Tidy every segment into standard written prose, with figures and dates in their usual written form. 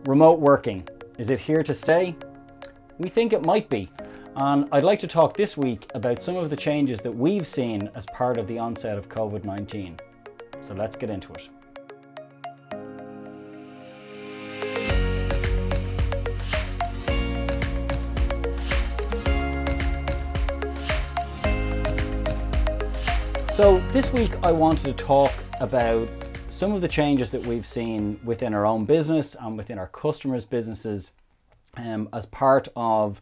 Remote working, is it here to stay? We think it might be. And I'd like to talk this week about some of the changes that we've seen as part of the onset of COVID-19. So let's get into it. So this week I wanted to talk about some of the changes that we've seen within our own business and within our customers' businesses as part of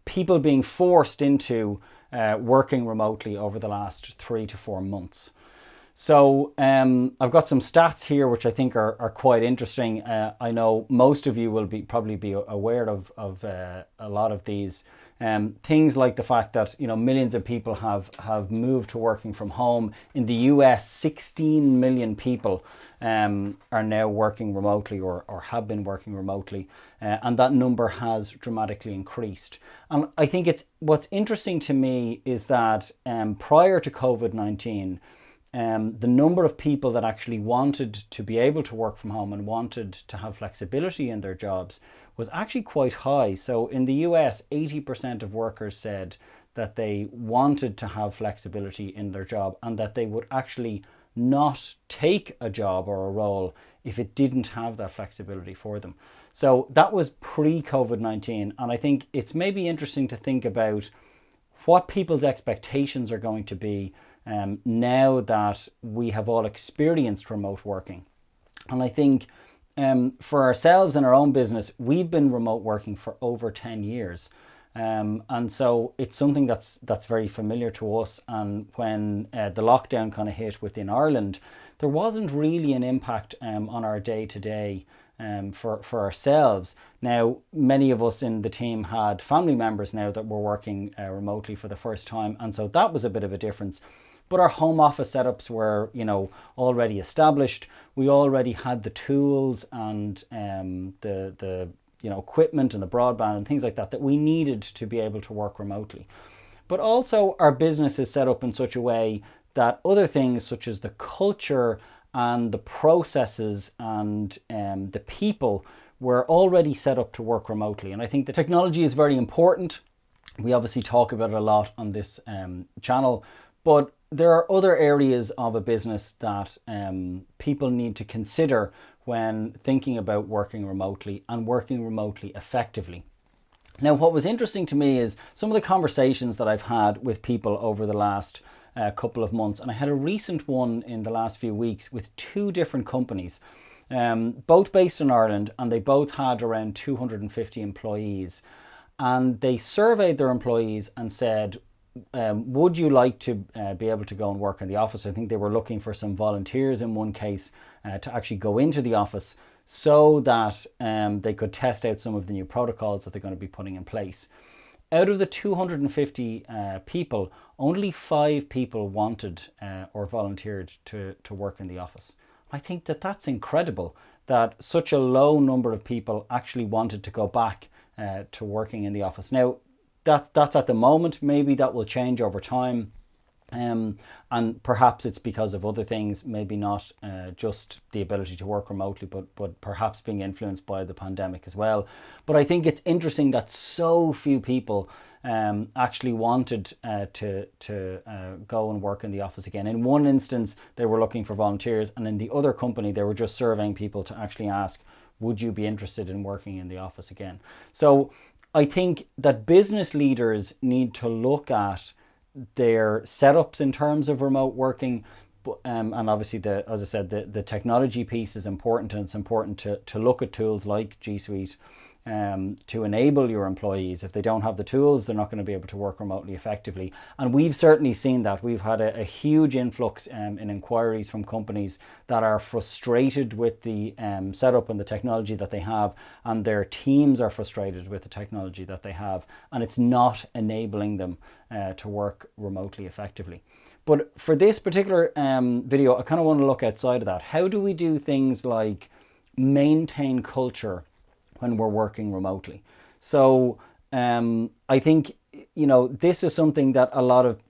people being forced into working remotely over the last 3 to 4 months. So I've got some stats here which I think are quite interesting. I know most of you will probably be aware of a lot of these. Things like the fact that millions of people have moved to working from home. In the US, 16 million people are now working remotely or have been working remotely, and that number has dramatically increased. And I think what's interesting to me is that prior to COVID-19, the number of people that actually wanted to be able to work from home and wanted to have flexibility in their jobs was actually quite high. So in the US, 80% of workers said that they wanted to have flexibility in their job and that they would actually not take a job or a role if it didn't have that flexibility for them. So that was pre-COVID-19, and I think it's maybe interesting to think about what people's expectations are going to be now that we have all experienced remote working. And I think for ourselves and our own business, we've been remote working for over 10 years. And so it's something that's very familiar to us. And when the lockdown kind of hit within Ireland, there wasn't really an impact on our day-to-day for ourselves. Now, many of us in the team had family members now that were working remotely for the first time. And so that was a bit of a difference. But our home office setups were, already established. We already had the tools and the equipment and the broadband and things like that we needed to be able to work remotely. But also our business is set up in such a way that other things such as the culture and the processes and the people were already set up to work remotely. And I think the technology is very important. We obviously talk about it a lot on this channel, but there are other areas of a business that people need to consider when thinking about working remotely and working remotely effectively. Now, what was interesting to me is some of the conversations that I've had with people over the last couple of months, and I had a recent one in the last few weeks with 2 different companies, both based in Ireland, and they both had around 250 employees. And they surveyed their employees and said, would you like to be able to go and work in the office? I think they were looking for some volunteers in one case to actually go into the office so that they could test out some of the new protocols that they're going to be putting in place. Out of the 250 people, only 5 people wanted or volunteered to work in the office. I think that's incredible that such a low number of people actually wanted to go back to working in the office. Now, that's at the moment. Maybe that will change over time, and perhaps it's because of other things, maybe not just the ability to work remotely, but perhaps being influenced by the pandemic as well. But I think it's interesting that so few people actually wanted to go and work in the office again. In one instance, they were looking for volunteers, and in the other company, they were just surveying people to actually ask, would you be interested in working in the office again? So I think that business leaders need to look at their setups in terms of remote working, and obviously, as I said, the technology piece is important, and it's important to look at tools like G Suite to enable your employees. If they don't have the tools, they're not going to be able to work remotely effectively. And we've certainly seen that. We've had a huge influx in inquiries from companies that are frustrated with the setup and the technology that they have, and their teams are frustrated with the technology that they have, and it's not enabling them to work remotely effectively. But for this particular video, I kind of want to look outside of that. How do we do things like maintain culture when we're working remotely? So I think this is something that a lot of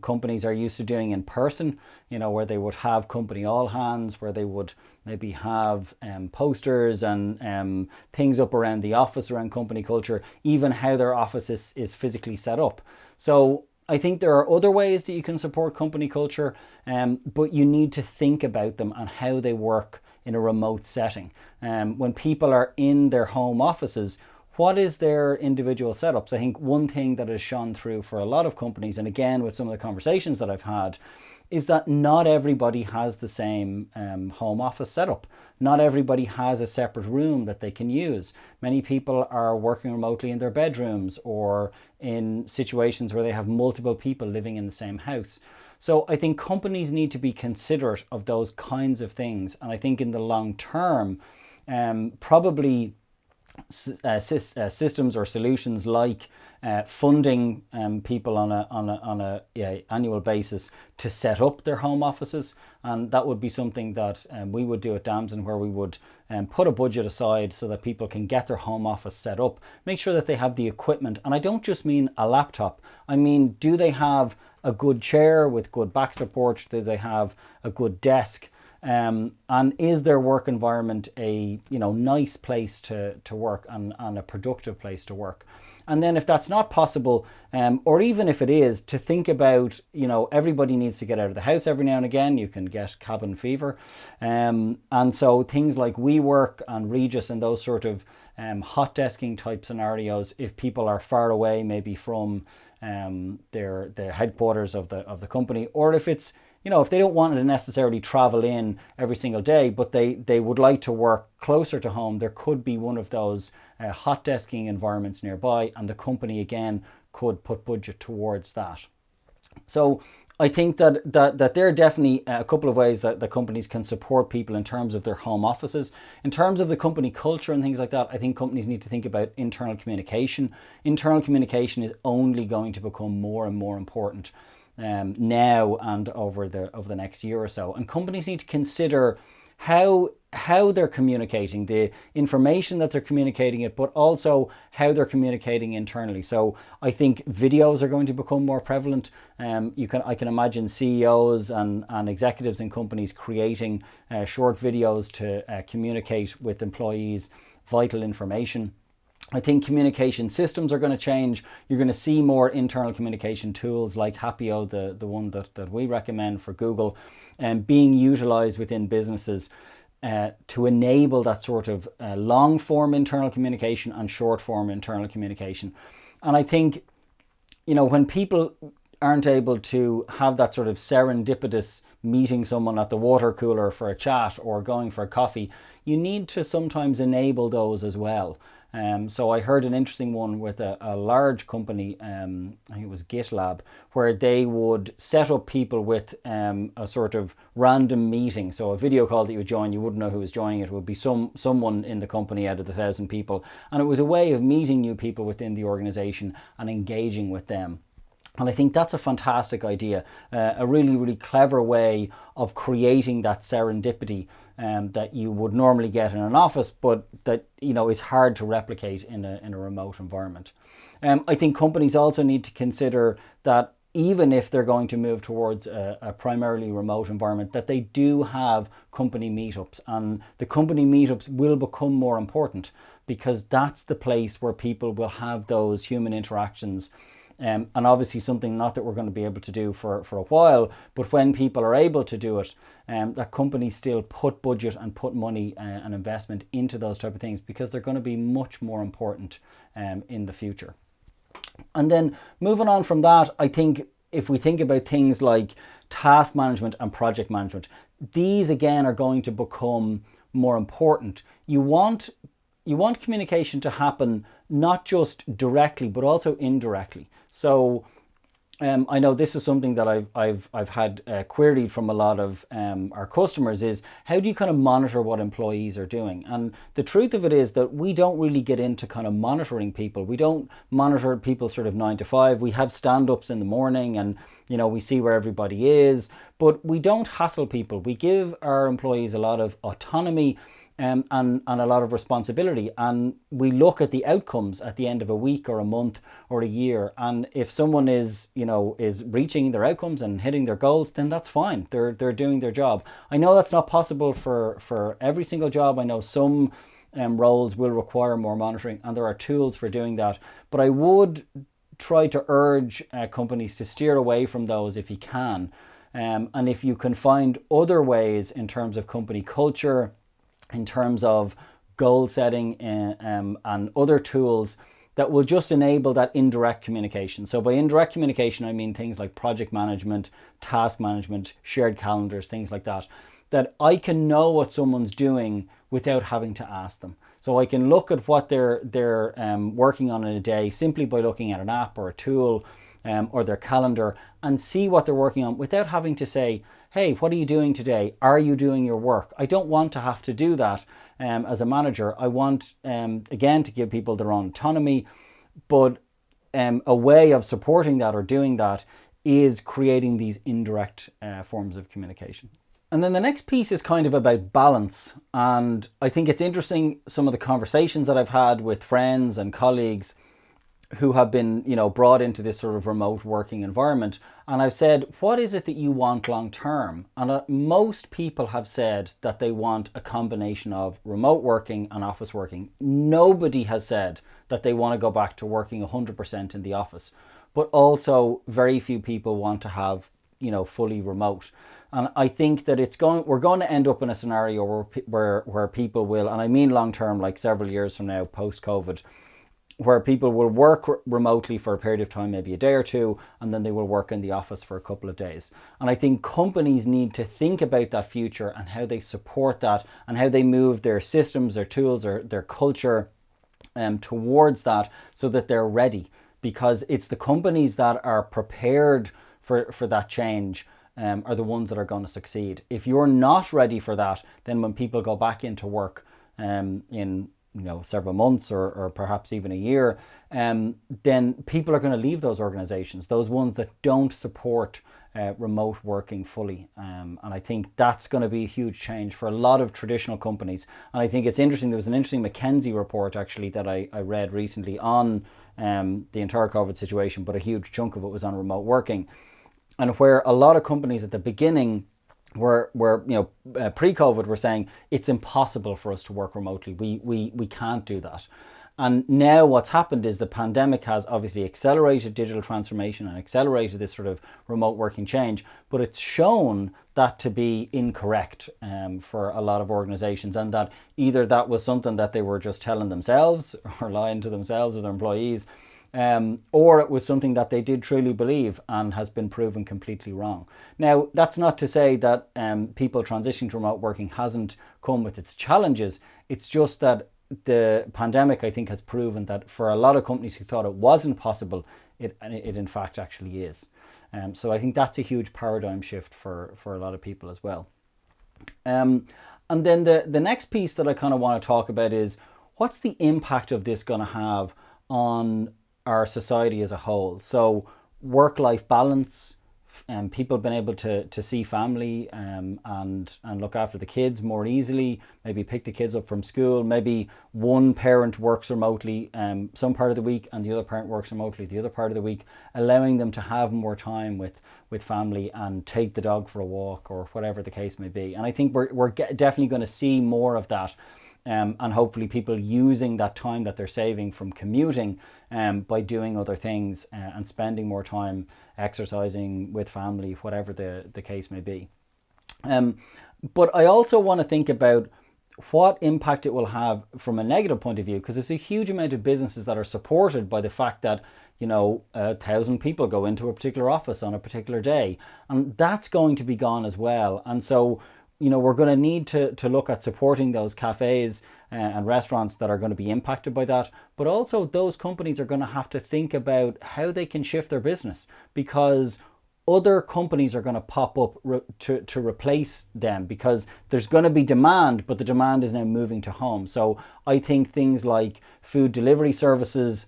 companies are used to doing in person, where they would have company all hands, where they would maybe have posters and things up around the office, around company culture, even how their office is physically set up. So I think there are other ways that you can support company culture, but you need to think about them and how they work in a remote setting. When people are in their home offices, what is their individual setups? I think one thing that has shone through for a lot of companies, and again with some of the conversations that I've had, is that not everybody has the same home office setup. Not everybody has a separate room that they can use. Many people are working remotely in their bedrooms or in situations where they have multiple people living in the same house. So I think companies need to be considerate of those kinds of things. And I think in the long term, probably systems or solutions like funding people on a annual basis to set up their home offices, and that would be something that we would do at Damson, where we would put a budget aside so that people can get their home office set up, make sure that they have the equipment. And I don't just mean a laptop, I mean, do they have a good chair with good back support? Do they have a good desk? And is their work environment a nice place to work and a productive place to work? And then if that's not possible, or even if it is, to think about, everybody needs to get out of the house every now and again. You can get cabin fever. And so things like WeWork and Regis and those sort of hot desking type scenarios, if people are far away, maybe from their headquarters of the company, or if it's, if they don't want to necessarily travel in every single day, but they would like to work closer to home, there could be one of those hot desking environments nearby, and the company again could put budget towards that. So I think that there are definitely a couple of ways that the companies can support people in terms of their home offices. In terms of the company culture and things like that, I think companies need to think about internal communication. Internal communication is only going to become more and more important now and over the next year or so. And companies need to consider how they're communicating, the information that they're communicating it, but also how they're communicating internally. So I think videos are going to become more prevalent. I can imagine CEOs and executives in companies creating short videos to communicate with employees vital information. I think communication systems are going to change. You're going to see more internal communication tools like Happio, the one that we recommend for Google, being utilized within businesses to enable that sort of long form internal communication and short form internal communication. And I think, when people aren't able to have that sort of serendipitous meeting someone at the water cooler for a chat or going for a coffee, you need to sometimes enable those as well. So I heard an interesting one with a large company, I think it was GitLab, where they would set up people with a sort of random meeting. So a video call that you would join, you wouldn't know who was joining it. It would be someone in the company out of the 1,000 people. And it was a way of meeting new people within the organization and engaging with them. And I think that's a fantastic idea, a really, really clever way of creating that serendipity that you would normally get in an office, but that is hard to replicate in a remote environment. I think companies also need to consider that even if they're going to move towards a primarily remote environment, that they do have company meetups, and the company meetups will become more important because that's the place where people will have those human interactions. And obviously something not that we're going to be able to do for a while, but when people are able to do it, that companies still put budget and put money and investment into those type of things because they're going to be much more important in the future. And then moving on from that, I think if we think about things like task management and project management, these again are going to become more important. You want communication to happen not just directly, but also indirectly. So I know this is something that I've had queried from a lot of our customers is, how do you kind of monitor what employees are doing? And the truth of it is that we don't really get into kind of monitoring people. We don't monitor people sort of 9 to 5. We have stand-ups in the morning and we see where everybody is, but we don't hassle people. We give our employees a lot of autonomy and a lot of responsibility. And we look at the outcomes at the end of a week or a month or a year. And if someone is reaching their outcomes and hitting their goals, then that's fine. They're doing their job. I know that's not possible for every single job. I know some roles will require more monitoring, and there are tools for doing that. But I would try to urge companies to steer away from those if you can. And if you can find other ways in terms of company culture, in terms of goal setting, and other tools that will just enable that indirect communication. So by indirect communication, I mean things like project management, task management, shared calendars, things like that, that I can know what someone's doing without having to ask them. So I can look at what they're working on in a day simply by looking at an app or a tool or their calendar, and see what they're working on without having to say, hey, what are you doing today? Are you doing your work? I don't want to have to do that as a manager. I want, again, to give people their own autonomy, but a way of supporting that or doing that is creating these indirect forms of communication. And then the next piece is kind of about balance. And I think it's interesting, some of the conversations that I've had with friends and colleagues who have been, brought into this sort of remote working environment. And I've said, what is it that you want long term? And most people have said that they want a combination of remote working and office working. Nobody has said that they want to go back to working 100% in the office. But also very few people want to have, fully remote. And I think that we're going to end up in a scenario where people will, and I mean long term, like several years from now, post-COVID, where people will work remotely for a period of time, maybe a day or two, and then they will work in the office for a couple of days. And I think companies need to think about that future and how they support that and how they move their systems, their tools, or their culture towards that, so that they're ready. Because it's the companies that are prepared for that change are the ones that are going to succeed. If you're not ready for that, then when people go back into work in several months or perhaps even a year, then people are going to leave those organizations, those ones that don't support remote working fully. And I think that's going to be a huge change for a lot of traditional companies. And I think it's interesting, there was an interesting McKinsey report actually that I read recently on the entire COVID situation, but a huge chunk of it was on remote working. And where a lot of companies at the beginning were pre-COVID were saying it's impossible for us to work remotely. We can't do that. And now what's happened is the pandemic has obviously accelerated digital transformation and accelerated this sort of remote working change, but it's shown that to be incorrect for a lot of organizations, and that either that was something that they were just telling themselves or lying to themselves or their employees, or it was something that they did truly believe and has been proven completely wrong. Now, that's not to say that people transitioning to remote working hasn't come with its challenges. It's just that the pandemic, I think, has proven that for a lot of companies who thought it wasn't possible, it in fact actually is. So I think that's a huge paradigm shift for a lot of people as well. And then the next piece that I kind of want to talk about is, what's the impact of this going to have on our society as a whole? So work-life balance, people been able to see family and look after the kids more easily, maybe pick the kids up from school, maybe one parent works remotely some part of the week and the other parent works remotely the other part of the week, allowing them to have more time with family and take the dog for a walk or whatever the case may be. And I think we're definitely going to see more of that. And hopefully people using that time that they're saving from commuting by doing other things and spending more time exercising with family, whatever the case may be. But I also want to think about what impact it will have from a negative point of view, because there's a huge amount of businesses that are supported by the fact that 1,000 people go into a particular office on a particular day, and that's going to be gone as well. And so we're going to need to look at supporting those cafes and restaurants that are going to be impacted by that. But also those companies are going to have to think about how they can shift their business, because other companies are going to pop up to replace them, because there's going to be demand, but the demand is now moving to home. So I think things like food delivery services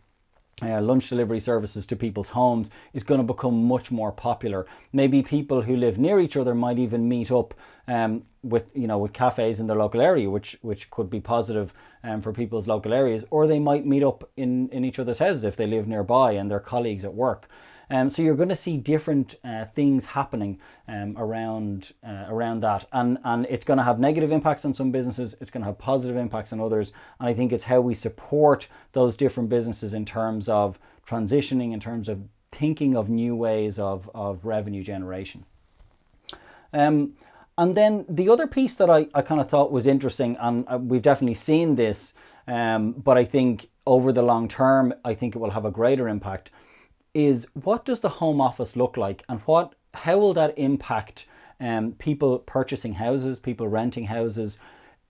lunch delivery services to people's homes is going to become much more popular. Maybe people who live near each other might even meet up with cafes in their local area, which could be positive for people's local areas, or they might meet up in each other's houses if they live nearby and they're colleagues at work. So you're going to see different things happening around that, and it's going to have negative impacts on some businesses. It's going to have positive impacts on others, and I think it's how we support those different businesses in terms of transitioning, in terms of thinking of new ways of revenue generation. And then the other piece that I kind of thought was interesting, and we've definitely seen this, but I think over the long term, I think it will have a greater impact, is what does the home office look like, and how will that impact people purchasing houses, people renting houses?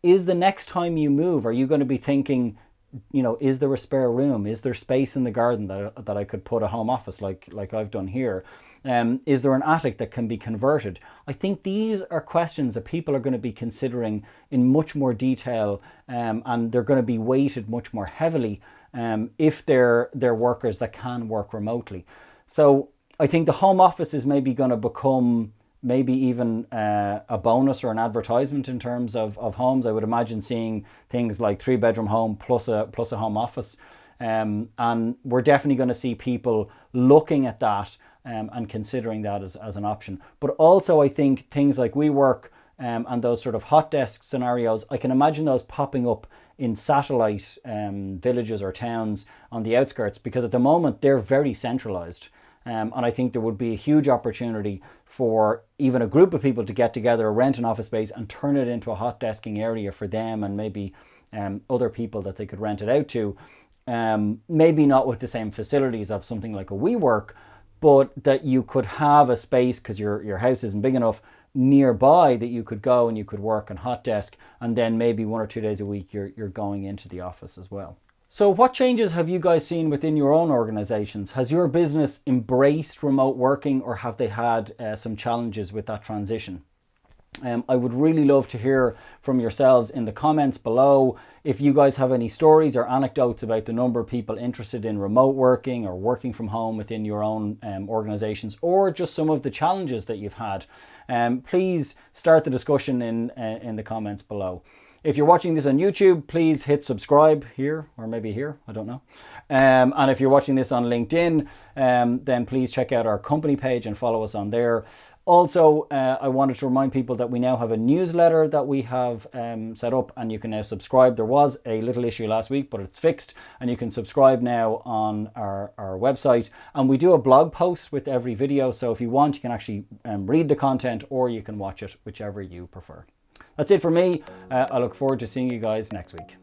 Is the next time you move, are you going to be thinking, is there a spare room? Is there space in the garden that I could put a home office like I've done here? Is there an attic that can be converted? I think these are questions that people are going to be considering in much more detail, and they're going to be weighted much more heavily if they're workers that can work remotely. So I think the home office is maybe going to become maybe even a bonus or an advertisement in terms of homes. I would imagine seeing things like 3-bedroom home plus a home office. And we're definitely going to see people looking at that and considering that as an option. But also I think things like WeWork and those sort of hot desk scenarios, I can imagine those popping up in satellite villages or towns on the outskirts, because at the moment they're very centralized. And I think there would be a huge opportunity for even a group of people to get together, rent an office space and turn it into a hot desking area for them and maybe other people that they could rent it out to. Maybe not with the same facilities of something like a WeWork, but that you could have a space, because your house isn't big enough, nearby that you could go and you could work on hot desk, and then maybe 1 or 2 days a week you're going into the office as well. So what changes have you guys seen within your own organizations? Has your business embraced remote working, or have they had some challenges with that transition? I would really love to hear from yourselves in the comments below. If you guys have any stories or anecdotes about the number of people interested in remote working or working from home within your own organizations, or just some of the challenges that you've had, please start the discussion in the comments below. If you're watching this on YouTube, please hit subscribe here, or maybe here, I don't know. And if you're watching this on LinkedIn, then please check out our company page and follow us on there. Also, I wanted to remind people that we now have a newsletter that we have set up, and you can now subscribe. There was a little issue last week, but it's fixed, and you can subscribe now on our website. And we do a blog post with every video, so if you want, you can actually read the content, or you can watch it, whichever you prefer. That's it for me. I look forward to seeing you guys next week.